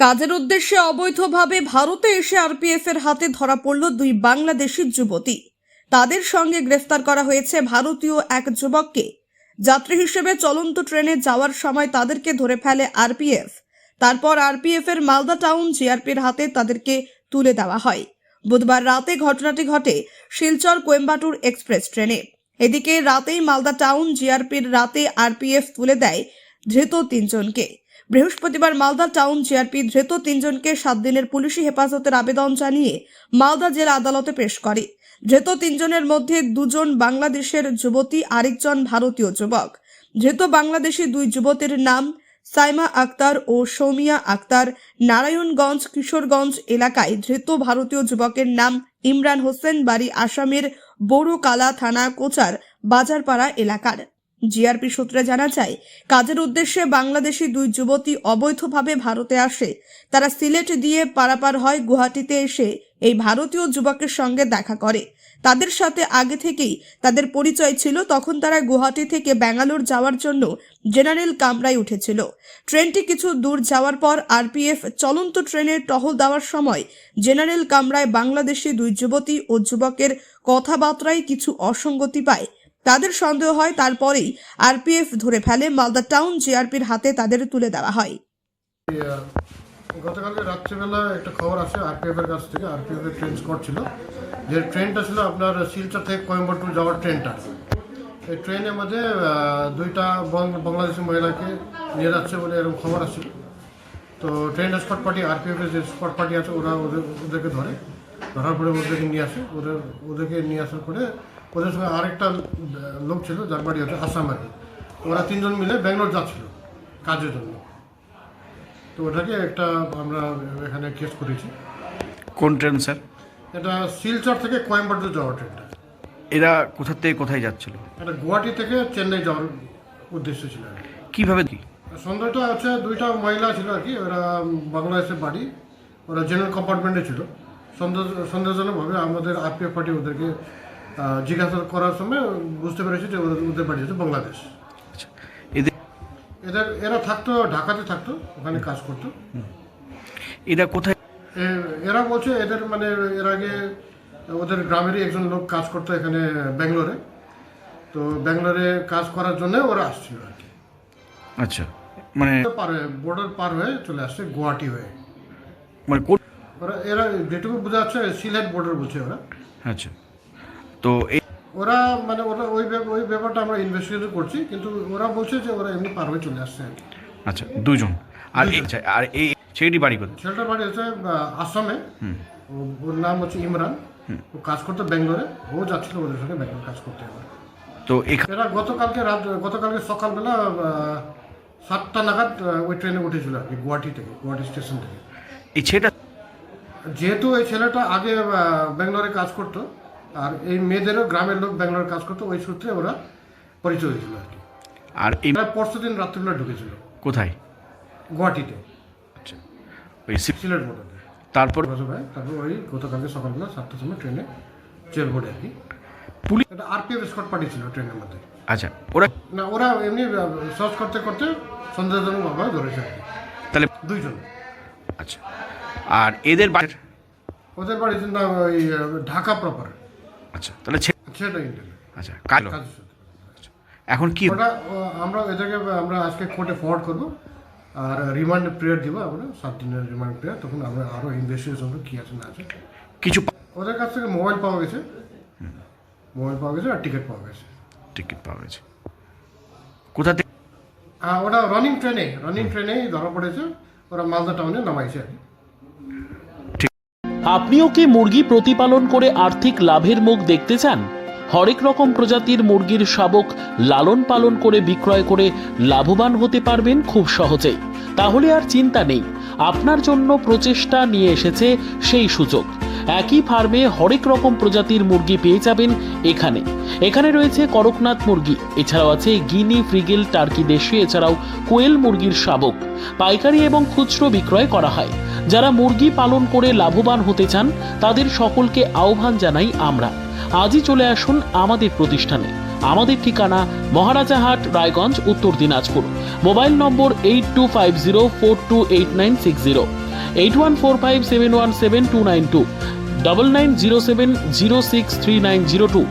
কাজের উদ্দেশ্যে অবৈধভাবে ভারতে এসে আরপিএফ এর হাতে ধরা পড়ল দুই বাংলাদেশি যুবতী। তাদের সঙ্গে গ্রেফতার করা হয়েছে ভারতীয় এক যুবককে। যাত্রী হিসেবে চলন্ত ট্রেনে যাওয়ার সময় তাদেরকে ধরে ফেলে আরপিএফ। তারপর আরপিএফ এর মালদা টাউন জিআরপির হাতে তাদেরকে তুলে দেওয়া হয়। বুধবার রাতে ঘটনাটি ঘটে শিলচর কোয়েম্বাটুর এক্সপ্রেস ট্রেনে। এদিকে রাতেই মালদা টাউন জিআরপির রাতে আরপিএফ তুলে দেয় ধৃত তিনজনকে। বৃহস্পতিবার মালদা টাউন জিআরপি ধৃত তিনজনকে 7 দিনের পুলিশি হেফাজতের আবেদন জানিয়ে মালদা জেলা আদালতে পেশ করে। ধৃত তিনজনের মধ্যে দুজন বাংলাদেশের যুবতী, আরেকজন ভারতীয় যুবক। ধৃত বাংলাদেশি দুই যুবতীর নাম সাইমা আক্তার ও সৌমিয়া আক্তার। নারায়ণগঞ্জ কিশোরগঞ্জ এলাকায় ধৃত ভারতীয় যুবকের নাম ইমরান হোসেন, বাড়ি আসামের বড়কালা থানা কোচার বাজারপাড়া এলাকার। জিআরপি সূত্রে জানা যায়, কাজের উদ্দেশ্যে বাংলাদেশি দুই যুবতী অবৈধভাবে ভারতে আসে। তারা সিলেট দিয়ে পারাপার হয় গুয়াহাটিতে এসে এই ভারতীয় যুবকের সঙ্গে দেখা করে। তাদের সাথে আগে থেকেই তাদের পরিচয় ছিল। তখন তারা গুয়াহাটি থেকে ব্যাঙ্গালোর যাওয়ার জন্য জেনারেল কামরায় উঠেছিল। ট্রেনটি কিছু দূর যাওয়ার পর আরপিএফ চলন্ত ট্রেনের টহল দেওয়ার সময় জেনারেল কামরায় বাংলাদেশি দুই যুবতী ও যুবকের কথাবার্তায় কিছু অসঙ্গতি পায়। তাদের সন্দেহ হয়, তারপরেই আরপিএফ ধরে ফেলে। মালদা টাউন জিআরপির হাতে তাদের তুলে দেওয়া হয়। গতকালকে রাত্রিবেলা একটা খবর আসে আরপিএফ এর কাছ থেকে। আরপিএফ এর ট্রেন স্কট ছিল, যে ট্রেনটা ছিল আপনার শিলচর থেকে কোয়েম্বাটুর যাওয়ার ট্রেনটা। এই ট্রেনের মধ্যে দুইটা বাংলাদেশি মহিলাকে নিয়ে যাচ্ছে বলে এরকম খবর আসছিল। তো ট্রেন স্কট পার্টি, আরপিএফ এর যে স্কট পার্টি আছে, ওদেরকে ধরার পরে ওদেরকে নিয়ে আসে। ওদেরকে নিয়ে আসার পরে ওদের সঙ্গে আরেকটা লোক ছিল যার বাড়ি হচ্ছে আসামের। ওরা তিনজন মিলে ব্যাঙ্গালোর যাচ্ছিল কাজের জন্য। তো ওটাকে একটা আমরা এখানে কেস করেছি। কোন ট্রেন স্যার? এটা শিলচর থেকে কোয়েম্বাটুর যাওয়ার ট্রেনটা। এরা কোথা থেকে কোথায় যাচ্ছিল? এটা গুয়াহাটি থেকে চেন্নাই যাওয়ার উদ্দেশ্য ছিল। কিভাবে কি সন্দেহটা হচ্ছে দুইটা মহিলা ছিল আর কি, ওরা বাংলাদেশের বাড়ি, ওরা জেনারেল কম্পার্টমেন্টে ছিল। সন্দেহজনকভাবে আমাদের আরপিএফ পার্টি ওদেরকে জিজ্ঞাসা করার সময় বুঝতে পেরেছি যে ওদের বাড়ি হচ্ছে বাংলাদেশ। আচ্ছা, এরা থাকতো ঢাকাতে, থাকতো ওখানে কাজ করতো। এরা কোথায়? এরা বলছে এদের মানে এর আগে ওদের গ্রামেরই একজন লোক কাজ করতো এখানে ব্যাঙ্গালোরে। তো ব্যাঙ্গালোরে কাজ করার জন্য ওরা আসছিল আর কি। আচ্ছা, মানে বর্ডার পার হয়ে চলে আসছে গুয়াহাটি হয়ে। মানে এরা যেটুকু বোঝা যাচ্ছে সিলেট বর্ডার বলছে ওরা। আচ্ছা, তো ওরা মানে ওই ব্যাপারটা আমরা ইনভেস্টিগেশন করছি, কিন্তু ওরা বলছে যে ওরা এমনি পার হয়ে চলে আসছে আর কি। আচ্ছা, দুজন। আর এই ছেলেটি বাড়ি কোথায়? ছেলেটার বাড়ি হচ্ছে আসামে। ওর নাম হচ্ছে ইমরান। ও কাজ করতো ব্যাঙ্গালোরে। ও যাচ্ছিল ওদের সঙ্গে ব্যাঙ্গালোর কাজ করতে। তো এরা গতকালকে সকালবেলা 7টা নাগাদ ওই ট্রেনে উঠেছিল আর কি, গুয়াহাটি স্টেশন থেকে। এই ছেলেটা যেহেতু এই ছেলেটা আগে ব্যাঙ্গালোরে কাজ করতো, আর এই মেয়েদেরও গ্রামের লোক ব্যাঙ্গালোরে কাজ করতো, ওই সূত্রে ওরা পরিচয় হয়েছিল আর কি। আর এই পরশু দিন রাত্রিবেলা ঢুকেছিল কোথায়? গুয়াহাটিতে। আচ্ছা, ওই সিলেট বর্ডারে। তারপর ওই গতকালকে সকালবেলা 7টার সময় ট্রেনে চেল বোর্ডে আর কি। পুলিশ এটা আরপিএফ স্কট পার্টি ছিল ট্রেনের মধ্যে। আচ্ছা, ওরা এমনি সার্চ করতে করতে সন্দেহজনকভাবে ধরেছে আর কি। তাহলে দুইজন। আচ্ছা, আর ওদের বাড়ি না ওই ঢাকা প্রপার। আচ্ছা, তাহলে সেটা ইন্ডিয়ান। আচ্ছা, এখন কি ওটা আমরা এটাকে আমরা আজকে কোর্টে ফরওয়ার্ড করবো, আর রিমান্ড পিরিয়ড দিব আমরা 7 দিনের রিমান্ড পিরিয়ড। তখন আমরা আরও ইনভেস্টিগেশন কি আছে না আছে। কিছু ওদের কাছ থেকে মোবাইল পাওয়া গেছে আর টিকিট পাওয়া গেছে। কোথা থেকে? ওটা রানিং ট্রেনেই ধরা পড়েছে। ওরা মালদা টাউনে নামাইছে আর কি। আপনিও কি মুরগি প্রতিপালন করে আর্থিক লাভের মুখ দেখতে চান? হরেক রকম প্রজাতির মুরগির শাবক লালন পালন করে বিক্রয় করে লাভবান হতে পারবেন খুব সহজেই। তাহলে আর চিন্তা নেই, আপনার জন্য প্রচেষ্টা নিয়ে এসেছে সেই সুযোগ। একই ফার্মে হরেক রকম প্রজাতির মুরগি পেয়ে যাবেন এখানে রয়েছে করকনাথ মুরগি, এছাড়াও আছে গিনি, ফ্রিগেল, টার্কি দেশি, এছাড়াও কোয়েল মুরগির শাবক। পাইকারি এবং খুচরো বিক্রয় করা হয়। যারা মুরগি পালন করে লাভবান হতে চান তাদের সকলকে আহ্বান জানাই আমরা। আজই চলে আসুন আমাদের প্রতিষ্ঠানে। আমাদের ঠিকানা মহারাজাহাট, রায়গঞ্জ, উত্তর দিনাজপুর। মোবাইল নম্বর 8250428960। 8145717292 9907063902।